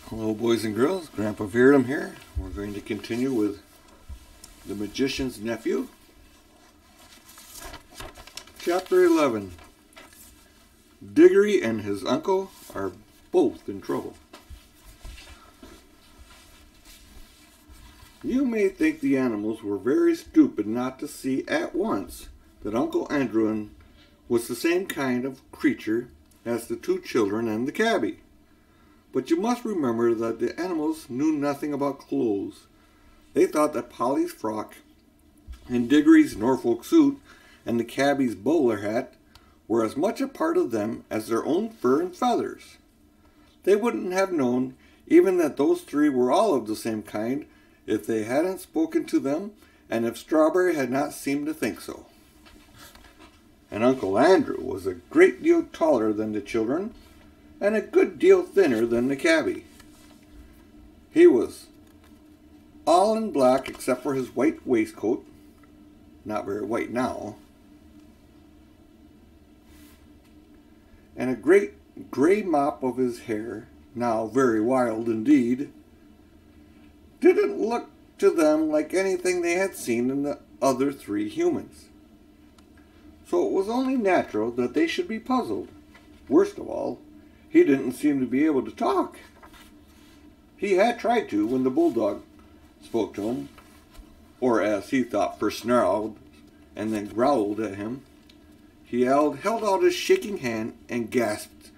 Hello boys and girls, Grandpa Pheardom here. We're going to continue with The Magician's Nephew. Chapter 11. Diggory and his uncle are both in trouble. You may think the animals were very stupid not to see at once that Uncle Andrew was the same kind of creature as the two children and the cabbie. But you must remember that the animals knew nothing about clothes. They thought that Polly's frock and Diggory's Norfolk suit and the cabbie's bowler hat were as much a part of them as their own fur and feathers. They wouldn't have known even that those three were all of the same kind if they hadn't spoken to them and if Strawberry had not seemed to think so. And Uncle Andrew was a great deal taller than the children and a good deal thinner than the cabbie. He was all in black except for his white waistcoat, not very white now, and a great gray mop of his hair, now very wild indeed, didn't look to them like anything they had seen in the other three humans. So it was only natural that they should be puzzled. Worst of all, he didn't seem to be able to talk. He had tried to when the bulldog spoke to him, or as he thought first snarled and then growled at him. He held out his shaking hand and gasped,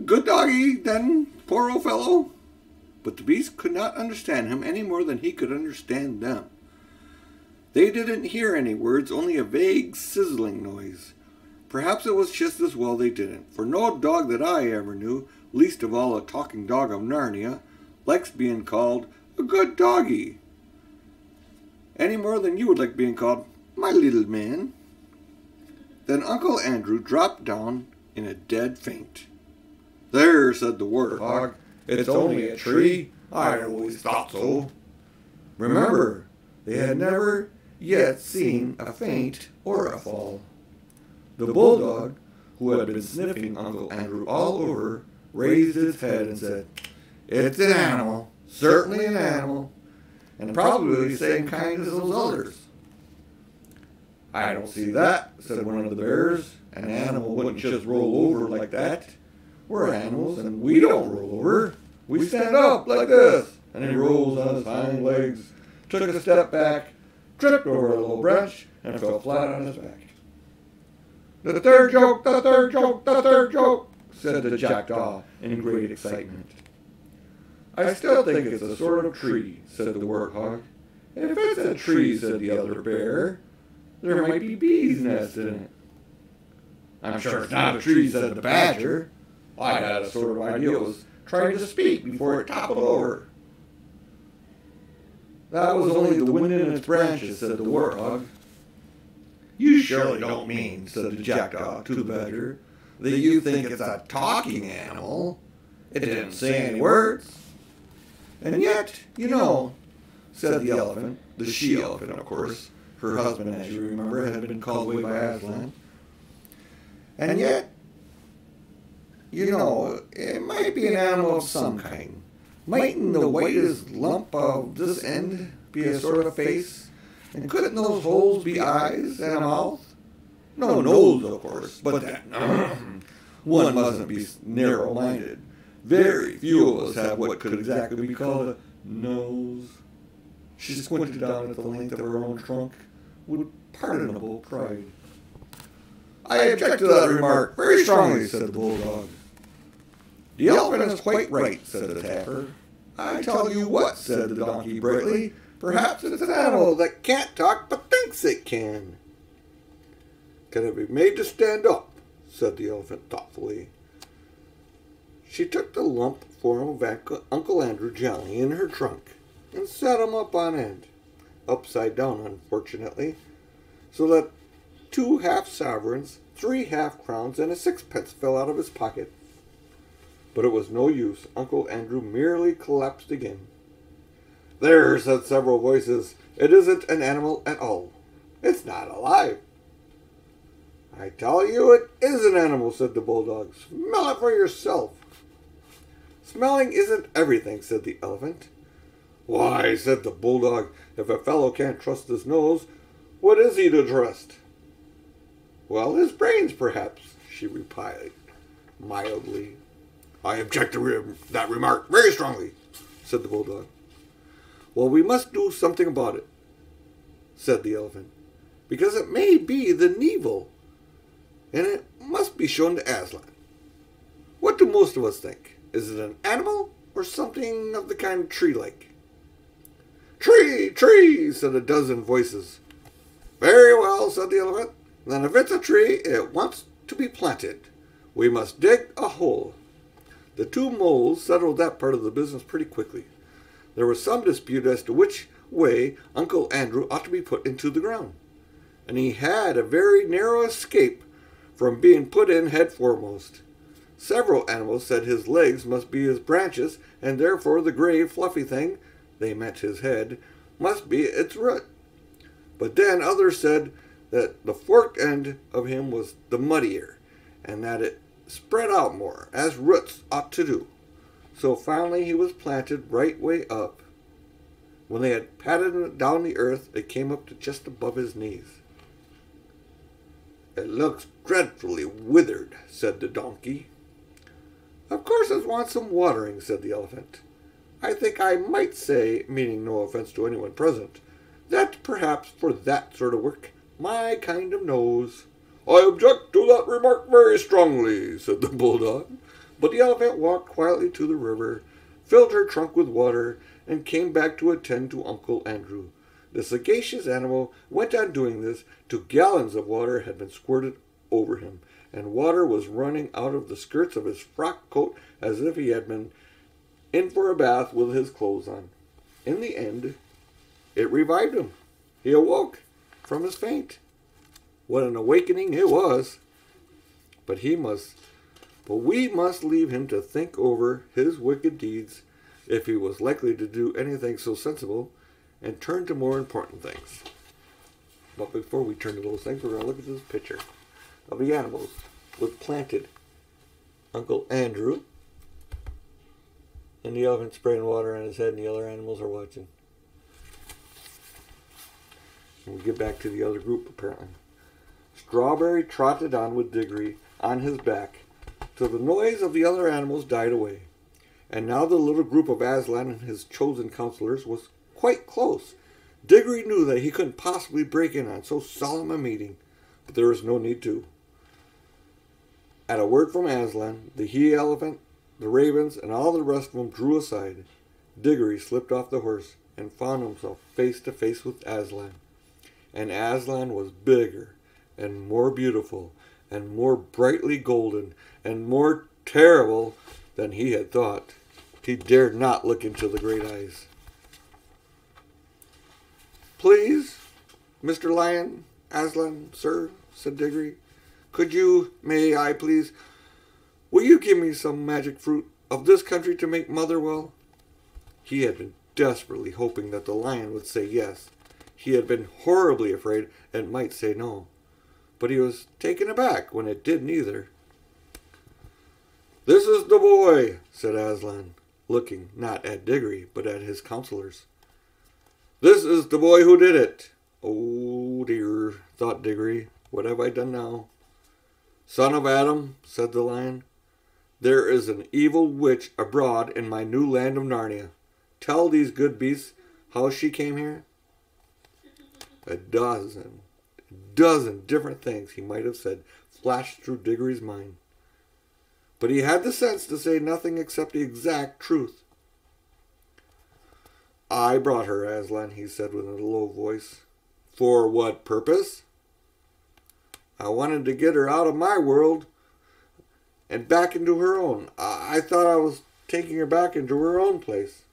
"Good doggy, then, poor old fellow." But the beasts could not understand him any more than he could understand them. They didn't hear any words, only a vague sizzling noise. Perhaps it was just as well they didn't, for no dog that I ever knew, least of all a talking dog of Narnia, likes being called a good doggy, any more than you would like being called my little man. Then Uncle Andrew dropped down in a dead faint. "There," said the warthog, "It's only a tree. I always thought so." Remember, they had never yet seen a faint or a fall. The bulldog, who had been sniffing Uncle Andrew all over, raised his head and said, "It's an animal, certainly an animal, and probably the same kind as those others." "I don't see that," said one of the bears. "An animal wouldn't just roll over like that. We're animals, and we don't roll over. We stand up like this." And he rolls on his hind legs, took a step back, tripped over a little branch, and fell flat on his back. "The third joke, the third joke, the third joke," said the jackdaw in great excitement. "I still think it's a sort of tree," said the warthog. "If it's a tree," said the other bear, "there might be bees' nests in it." "I'm sure it's not a tree," said the badger. "I had a sort of idea it was trying to speak before it toppled over." "That was only the wind in its branches," said the warthog. "You surely don't mean," said the jackdaw to the badger, "that you think it's a talking animal? It didn't say any words." "And yet, you know," said the elephant, the she-elephant, of course. Her husband, as you remember, had been called away by Aslan. "And yet, you know, it might be an animal of some kind. Mightn't the whitest lump of this end be a sort of face? And couldn't those holes be eyes and a mouth? No nose, of course, but that one mustn't be narrow-minded. Very few of us have what could exactly be called a nose." She squinted down at the length of her own trunk with pardonable pride. "I object to that remark very strongly," said the bulldog. "The elephant is quite right," said the tapper. "I tell you what," said the donkey brightly, "perhaps it's an animal that can't talk but thinks it can." "Can it be made to stand up?" said the elephant thoughtfully. She took the lump form of Uncle Andrew gently in her trunk and set him up on end, upside down unfortunately, so that 2 half-sovereigns, 3 half-crowns, and a sixpence fell out of his pocket. But it was no use. Uncle Andrew merely collapsed again. "There," said several voices, "it isn't an animal at all. It's not alive." "I tell you it is an animal," said the bulldog. "Smell it for yourself." Smelling isn't everything, said the elephant. Why, said the bulldog, if a fellow can't trust his nose, what is he to trust? Well, his brains, perhaps, she replied mildly. I object to that remark very strongly, said the bulldog. Well, we must do something about it, said the elephant, because it may be the Neville, and it must be shown to Aslan. What do most of us think? Is it an animal or something of the kind tree-like? Tree, tree, said a dozen voices. Very well, said the elephant. Then if it's a tree, it wants to be planted. We must dig a hole. The two moles settled that part of the business pretty quickly. There was some dispute as to which way Uncle Andrew ought to be put into the ground, and he had a very narrow escape from being put in head foremost. Several animals said his legs must be his branches, and therefore the gray, fluffy thing, they meant his head, must be its root. But then others said that the forked end of him was the muddier, and that it spread out more, as roots ought to do. So finally he was planted right way up. When they had patted it down the earth, it came up to just above his knees. It looks dreadfully withered, said the donkey. Of course it wants some watering, said the elephant. I think I might say, meaning no offense to anyone present, that perhaps for that sort of work, my kind of nose. I object to that remark very strongly, said the bulldog. But the elephant walked quietly to the river, filled her trunk with water, and came back to attend to Uncle Andrew. The sagacious animal went on doing this till gallons of water had been squirted over him, and water was running out of the skirts of his frock coat as if he had been in for a bath with his clothes on. In the end, it revived him. He awoke from his faint. What an awakening it was! But we must leave him to think over his wicked deeds, if he was likely to do anything so sensible, and turn to more important things. But before we turn to those things, we're going to look at this picture of the animals with planted Uncle Andrew and the elephant spraying water on his head, and the other animals are watching. And we get back to the other group, apparently. Strawberry trotted on with Diggory on his back till the noise of the other animals died away. And now the little group of Aslan and his chosen counselors was quite close. Diggory knew that he couldn't possibly break in on so solemn a meeting, but there was no need to. At a word from Aslan, the he-elephant, the ravens, and all the rest of them drew aside. Diggory slipped off the horse and found himself face to face with Aslan. And Aslan was bigger and more beautiful and more brightly golden and more terrible than he had thought. He dared not look into the great eyes. Please, Mr. Lion, Aslan, sir, said Diggory, may I please, will you give me some magic fruit of this country to make mother well? He had been desperately hoping that the lion would say yes. He had been horribly afraid it might say no. But he was taken aback when it did neither. This is the boy, said Aslan, looking not at Diggory, but at his counselors. This is the boy who did it. Oh dear, thought Diggory, what have I done now? Son of Adam, said the lion, there is an evil witch abroad in my new land of Narnia. Tell these good beasts how she came here. A dozen different things he might have said flashed through Diggory's mind. But he had the sense to say nothing except the exact truth. I brought her, Aslan, he said with a low voice. For what purpose? I wanted to get her out of my world and back into her own. I thought I was taking her back into her own place.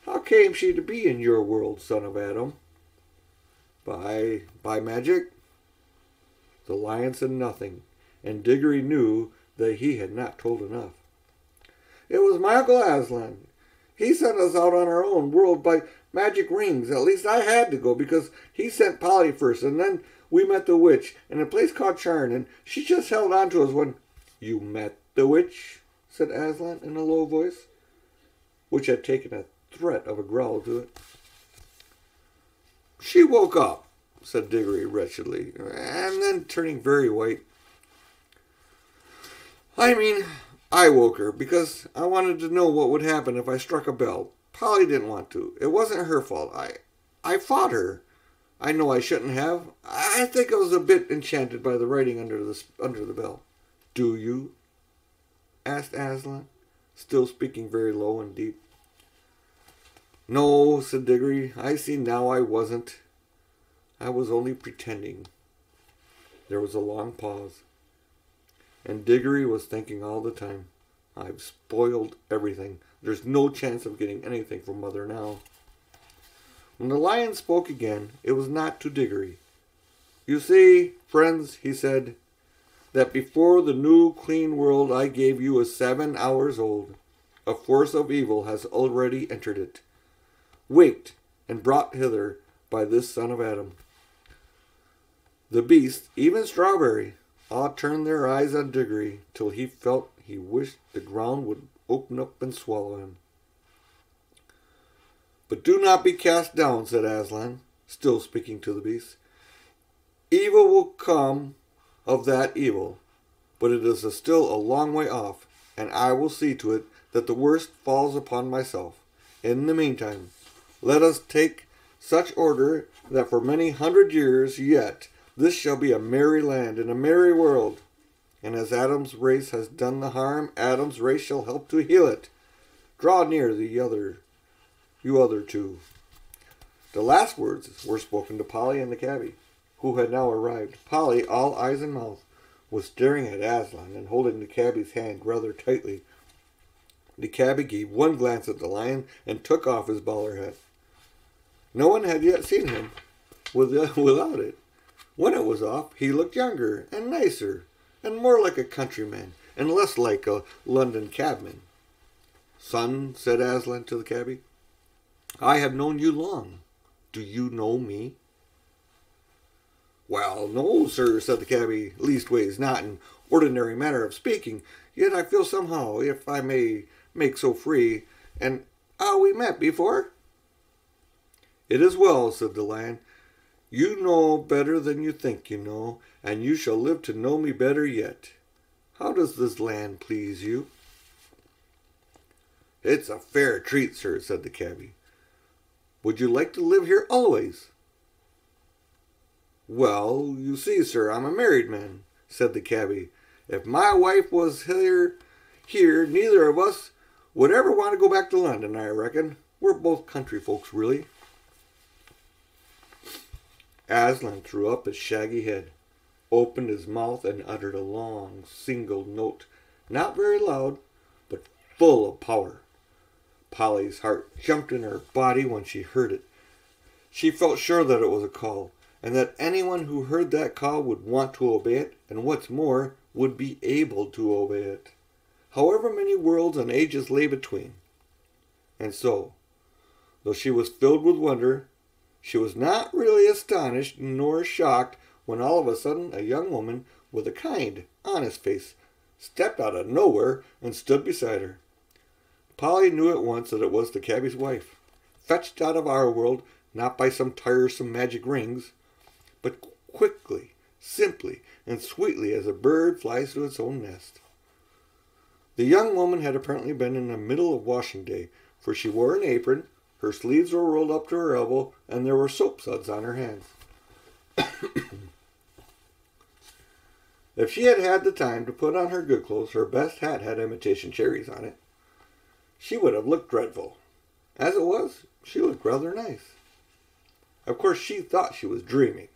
How came she to be in your world, son of Adam? By magic? The lion said nothing, and Diggory knew that he had not told enough. It was my Uncle Aslan. He sent us out on our own world by magic rings. At least I had to go, because he sent Polly first, and then we met the witch in a place called Charn, and she just held on to us when... You met the witch? said Aslan in a low voice, which had taken a threat of a growl to it. She woke up, said Diggory wretchedly, and then turning very white. I woke her because I wanted to know what would happen if I struck a bell. Polly didn't want to. It wasn't her fault. I fought her. I know I shouldn't have. I think I was a bit enchanted by the writing under the bell. Do you? Asked Aslan, still speaking very low and deep. No, said Diggory. I see now I wasn't. I was only pretending. There was a long pause. And Diggory was thinking all the time, I've spoiled everything. There's no chance of getting anything from Mother now. When the lion spoke again, it was not to Diggory. You see, friends, he said, that before the new clean world I gave you is 7 hours old, a force of evil has already entered it, waked and brought hither by this son of Adam. The beast, even Strawberry, all turned their eyes on Diggory till he felt he wished the ground would open up and swallow him. But do not be cast down, said Aslan, still speaking to the beast. Evil will come of that evil, but it is still a long way off, and I will see to it that the worst falls upon myself. In the meantime, let us take such order that for many 100 years yet this shall be a merry land and a merry world. And as Adam's race has done the harm, Adam's race shall help to heal it. Draw near you other two. The last words were spoken to Polly and the cabby, who had now arrived. Polly, all eyes and mouth, was staring at Aslan and holding the cabby's hand rather tightly. The cabby gave one glance at the lion and took off his bowler hat. No one had yet seen him without it. When it was off, he looked younger and nicer and more like a countryman and less like a London cabman. Son, said Aslan to the cabby, I have known you long. Do you know me? Well, no, sir, said the cabby, leastways not in ordinary manner of speaking, yet I feel somehow, if I may make so free, and we met before? It is well, said the lion. You know better than you think you know, and you shall live to know me better yet. How does this land please you? It's a fair treat, sir, said the cabby. Would you like to live here always? Well, you see, sir, I'm a married man, said the cabby. If my wife was here, neither of us would ever want to go back to London, I reckon. We're both country folks, really. Aslan threw up his shaggy head, opened his mouth, and uttered a long, single note, not very loud, but full of power. Polly's heart jumped in her body when she heard it. She felt sure that it was a call, and that anyone who heard that call would want to obey it, and what's more, would be able to obey it, however many worlds and ages lay between. And so, though she was filled with wonder, she was not really astonished nor shocked when all of a sudden a young woman with a kind, honest face stepped out of nowhere and stood beside her. Polly knew at once that it was the cabby's wife, fetched out of our world not by some tiresome magic rings, but quickly, simply, and sweetly as a bird flies to its own nest. The young woman had apparently been in the middle of washing day, for she wore an apron, her sleeves were rolled up to her elbow, and there were soap suds on her hands. If she had had the time to put on her good clothes, her best hat had imitation cherries on it, she would have looked dreadful. As it was, she looked rather nice. Of course, she thought she was dreaming.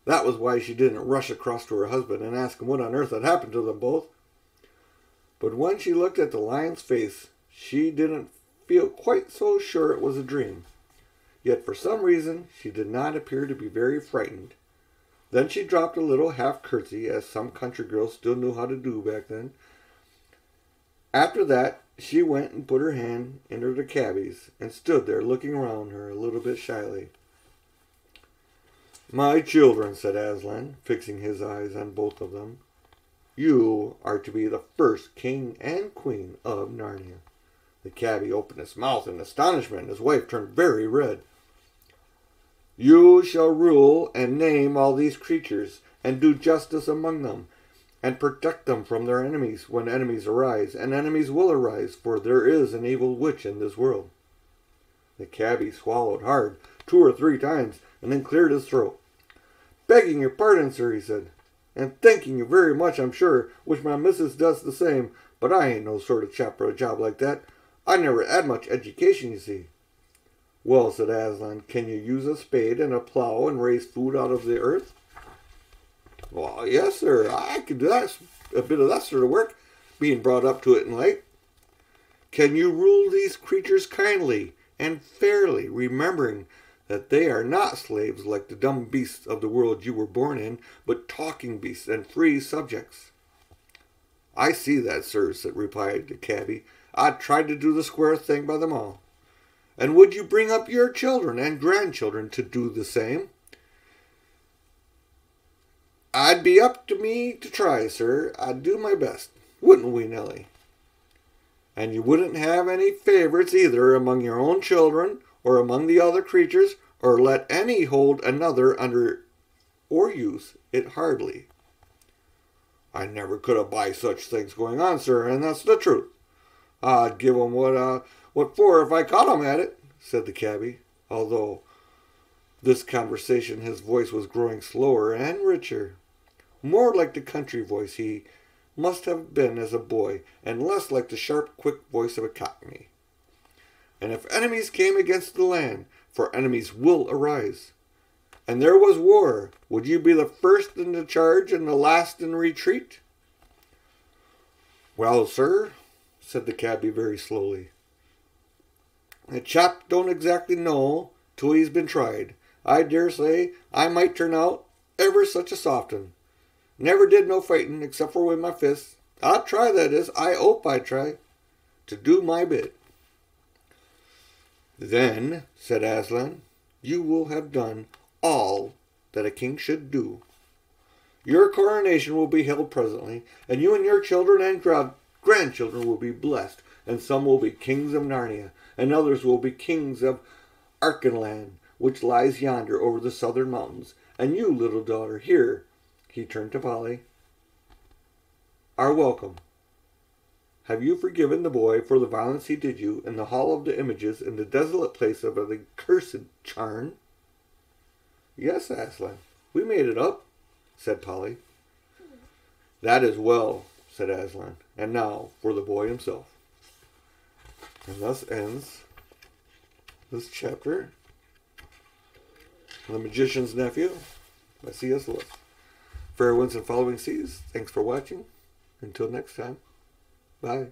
That was why she didn't rush across to her husband and ask him what on earth had happened to them both. But when she looked at the lion's face, she didn't feel quite so sure it was a dream. Yet for some reason, she did not appear to be very frightened. Then she dropped a little half curtsy, as some country girls still knew how to do back then. After that, she went and put her hand into the cabby's and stood there looking around her a little bit shyly. My children, said Aslan, fixing his eyes on both of them, You are to be the first king and queen of Narnia. The cabbie opened his mouth in astonishment, and his wife turned very red. You shall rule and name all these creatures, and do justice among them, and protect them from their enemies when enemies arise, and enemies will arise, for there is an evil witch in this world. The cabbie swallowed hard 2 or 3 times, and then cleared his throat. Begging your pardon, sir, he said, and thanking you very much, I'm sure, which my missus does the same, but I ain't no sort of chap for a job like that. I never had much education, you see. Well, said Aslan, can you use a spade and a plow and raise food out of the earth? Well, yes, sir, I could do that, a bit of that sort of work, being brought up to it in life. Can you rule these creatures kindly and fairly, remembering that they are not slaves like the dumb beasts of the world you were born in, but talking beasts and free subjects? I see that, sir, replied the cabbie. I tried to do the square thing by them all. And would you bring up your children and grandchildren to do the same? I'd be up to me to try, sir. I'd do my best. Wouldn't we, Nellie? And you wouldn't have any favorites either among your own children or among the other creatures, or let any hold another under or use it hardly. I never could abide such things going on, sir, and that's the truth. I'd give 'em what for if I caught 'em at it, said the cabbie, although this conversation his voice was growing slower and richer, more like the country voice he must have been as a boy, and less like the sharp, quick voice of a cockney. And if enemies came against the land, for enemies will arise, and there was war, would you be the first in the charge and the last in retreat? Well, sir, said the cabbie very slowly, a chap don't exactly know till he's been tried. I dare say I might turn out ever such a soft un. Never did no fighting except for with my fists. I'll try, that is, I hope I try, to do my bit. Then, said Aslan, you will have done all that a king should do. Your coronation will be held presently, and you and your children and grandchildren will be blessed, and some will be kings of Narnia, and others will be kings of Archenland, which lies yonder over the southern mountains. And you, little daughter, here, he turned to Polly, are welcome. Have you forgiven the boy for the violence he did you in the hall of the images in the desolate place of the cursed Charn? Yes, Aslan, we made it up, said Polly. That is well, said Aslan. And now for the boy himself. And thus ends this chapter, The Magician's Nephew, by C.S. Lewis. Fair winds and following seas, thanks for watching. Until next time, bye.